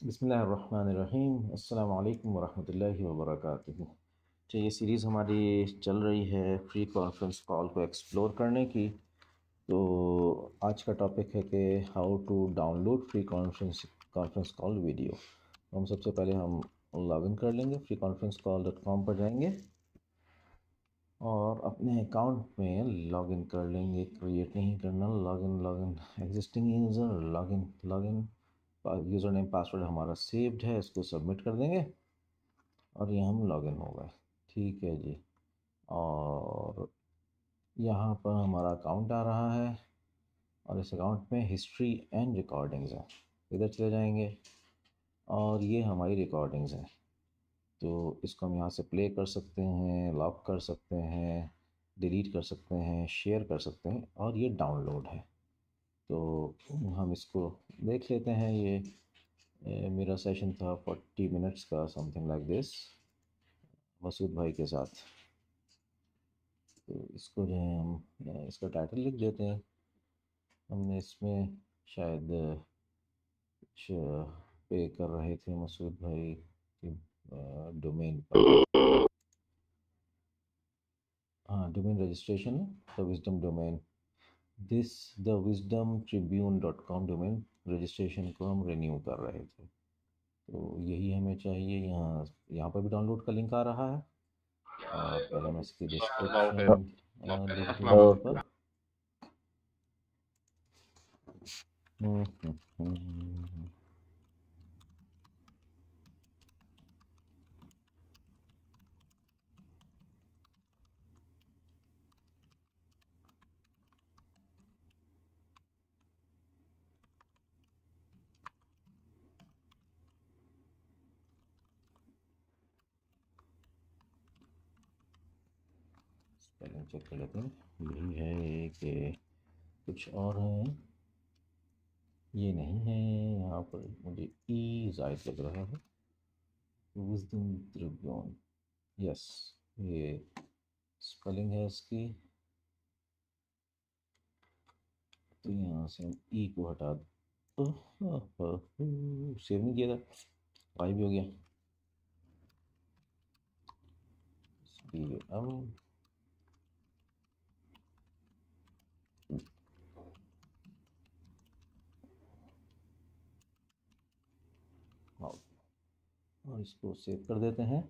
बिस्मिल्लाहिर्रहमानिर्रहीम। अस्सलामु अलैकुम वरहमतुल्लाहि वबरकातुहू। तो ये सीरीज़ हमारी चल रही है फ्री कॉन्फ्रेंस कॉल को एक्सप्लोर करने की। तो आज का टॉपिक है कि how to download free conference call video. हम सबसे पहले हम लॉगिन कर लेंगे, freeconferencecall.com पर जाएंगे और अपने अकाउंट में लॉगिन कर लेंगे। क्रिएट नहीं करना, login existing user login user name password हमारा सेव्ड है, इसको सबमिट कर देंगे और ये हम लॉगिन हो गए। ठीक है जी। और यहाँ पर हमारा अकाउंट आ रहा है और इस अकाउंट में हिस्ट्री एंड रिकॉर्डिंग्स हैं। इधर चले जाएंगे और ये हमारी रिकॉर्डिंग्स हैं। तो इसको हम यहाँ से प्ले कर सकते हैं, लॉक कर सकते हैं, डिलीट कर सकते हैं, शेयर कर सकते हैं और ये डाउनलोड है। तो हम इसको देख लेते हैं। ये मेरा सेशन था 40 मिनट्स का, समथिंग लाइक दिस, मसूद भाई के साथ। तो इसको जो है हम इसका टाइटल लिख देते हैं। हमने इसमें शायद कुछ पे कर रहे थे मसूद भाई की डोमेन पर। हाँ, domain registration, the wisdom domain, this the wisdom Tribune .com domain registration को हम रिन्यू कर रहे थे। तो यही हमें चाहिए। यहाँ यहाँ पर भी डाउनलोड का लिंक आ रहा है और पहले मैं इसकी डिस्क्रिप्शन लिख दूँ यहाँ पर। हम्म, हम्म, हम्म। स्पेलिंग चेक कर लेते हैं। यही है कि कुछ और है, ये नहीं है। यहाँ पर मुझे ई जायद लग रहा है। विज़डम ट्रिब्यून, यस, ये स्पेलिंग है इसकी। तो यहाँ से हम ई को हटा दो। सेव नहीं किया था, गायब भी हो गया। अब और इसको सेव कर देते हैं।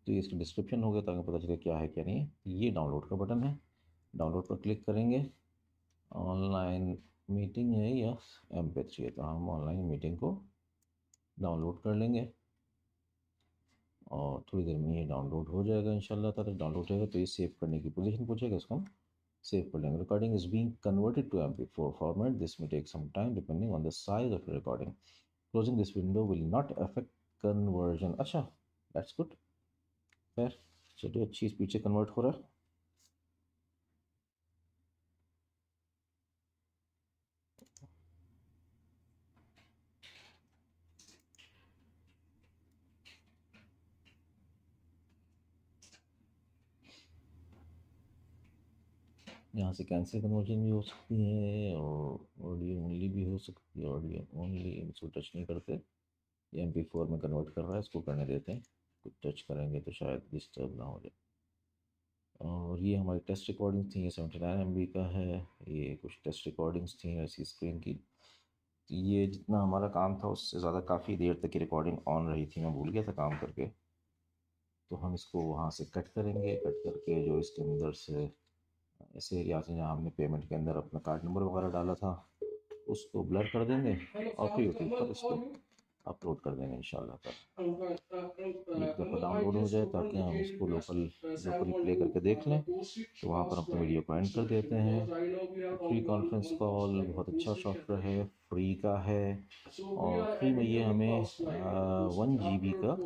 तो ये इसका डिस्क्रिप्शन हो गया ताकि पता चले क्या है क्या नहीं है। ये डाउनलोड का बटन है, डाउनलोड पर क्लिक करेंगे। ऑनलाइन मीटिंग है या MP3 है, तो हम ऑनलाइन मीटिंग को डाउनलोड कर लेंगे और थोड़ी देर में ये डाउनलोड हो जाएगा इंशाल्लाह ताला। डाउनलोड होगा तो ये सेव करने की पोजीशन पूछेगा, इसको हम सेव कर लेंगे। Recording is being converted to MP4 format, this may take some time depending on the size of recording. Closing this window will not affect conversion. अच्छा, दैट्स गुड। खैर चलिए, अच्छी स्पीड से कन्वर्ट हो रहा है। यहाँ से कैंसिल कन्वर्जन भी हो सकती है और ऑडियो ओनली भी हो सकती है। ऑडियो ओनली, इसको टच नहीं करते, ये MP4 में कन्वर्ट कर रहा है, इसको करने देते हैं। कुछ टच करेंगे तो शायद डिस्टर्ब ना हो जाए। और ये हमारी टेस्ट रिकॉर्डिंग्स थी, ये 79 MB का है। ये कुछ टेस्ट रिकॉर्डिंग्स थी ऐसी स्क्रीन की। तो ये जितना हमारा काम था उससे ज़्यादा काफ़ी देर तक की रिकॉर्डिंग ऑन रही थी, मैं भूल गया था काम करके। तो हम इसको वहाँ से कट करेंगे, कट करके जो इसके अंदर से ऐसे एरिया से जहाँ हमने पेमेंट के अंदर अपना कार्ड नंबर वगैरह डाला था उसको ब्लर कर देंगे और फिर यूट्यूब पर इसको अपलोड कर देंगे इंशाल्लाह ताला। एक दफ़ा डाउनलोड हो जाए ताकि हम इसको लोकली प्ले करके देख लें, तो वहाँ पर अपने वीडियो को एंड कर देते हैं। फ्री कॉन्फ्रेंस कॉल बहुत अच्छा सॉफ्टवेयर है, फ्री का है और फ्री में ये हमें 1 GB का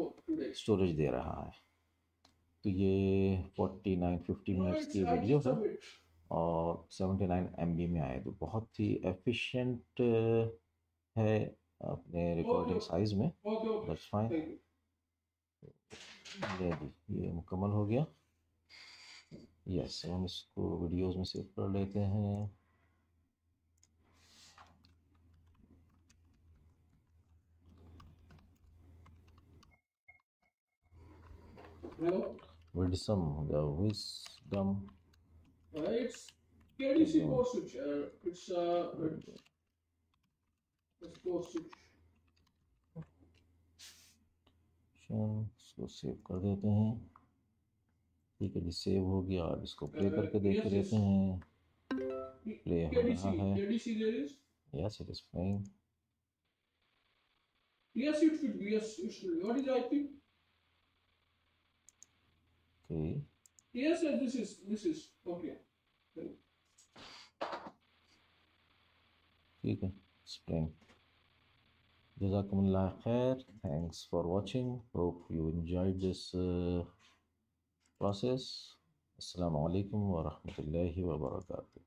स्टोरेज दे रहा है। तो ये 49-50 मिनट्स की वीडियो है और 79 MB में आए, तो बहुत ही एफिशिएंट है अपने रिकॉर्डिंग साइज़ में। That's fine. ले जी, ये मुकम्मल हो गया। यस, हम इसको वीडियोस में सेव कर लेते हैं। Hello? Wisdom, the wisdom. It's KDC core switch. It's core switch. इसको सेव कर देते हैं। ठीक है जी, सेव हो गया। अब इसको प्ले करके देख लेते हैं। प्ले हो रहा है। KDC there is? Yes, it is playing. Yes, it should be. Yes, it should be. What is IP? Okay. Yes, sir, this is okay. ठीक है, it's playing. Jazakumullah khair. Thanks for watching. Hope you enjoyed this process. Assalamu alaikum wa rahmatullahi wa barakatuh.